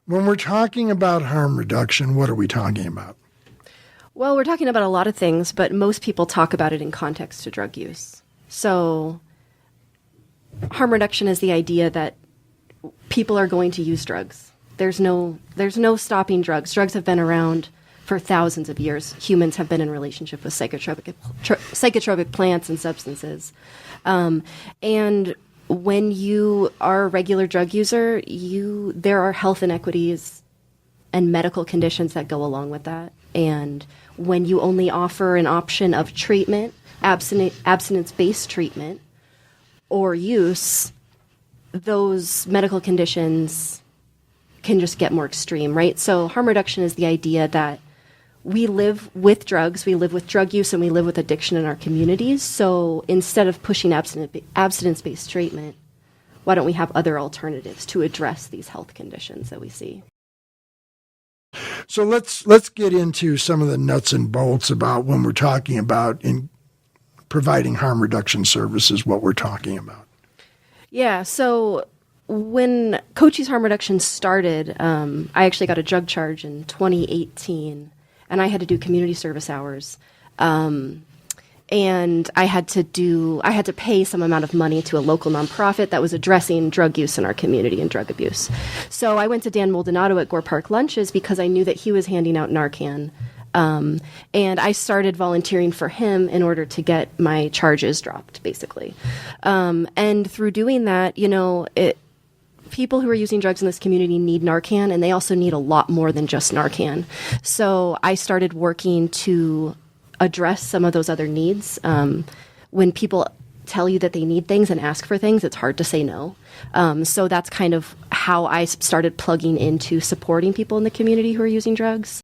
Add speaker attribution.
Speaker 1: When we're talking about harm reduction, what are we talking about?
Speaker 2: Well, we're talking about a lot of things, but most people talk about it in context to drug use. So harm reduction is the idea that people are going to use drugs. There's no stopping drugs. Drugs have been around for thousands of years. Humans have been in relationship with psychotropic plants and substances. And when you are a regular drug user, there are health inequities and medical conditions that go along with that. And when you only offer an option of treatment, abstinence-based treatment, or use, those medical conditions can just get more extreme, right? So harm reduction is the idea that we live with drugs, we live with drug use, and we live with addiction in our communities. So instead of pushing abstinence-based treatment, why don't we have other alternatives to address these health conditions that we see?
Speaker 1: So let's get into some of the nuts and bolts about when we're talking about in providing harm reduction services, what we're talking about.
Speaker 2: Yeah, so when Cochise Harm Reduction started, I actually got a drug charge in 2018, and I had to do community service hours. And I had to pay some amount of money to a local nonprofit that was addressing drug use in our community and drug abuse. So I went to Dan Maldonado at Gore Park Lunches because I knew that he was handing out Narcan. And I started volunteering for him in order to get my charges dropped, basically. And through doing that, people who are using drugs in this community need Narcan, and they also need a lot more than just Narcan. So I started working to address some of those other needs. When people tell you that they need things and ask for things, it's hard to say no. So that's kind of how I started plugging into supporting people in the community who are using drugs.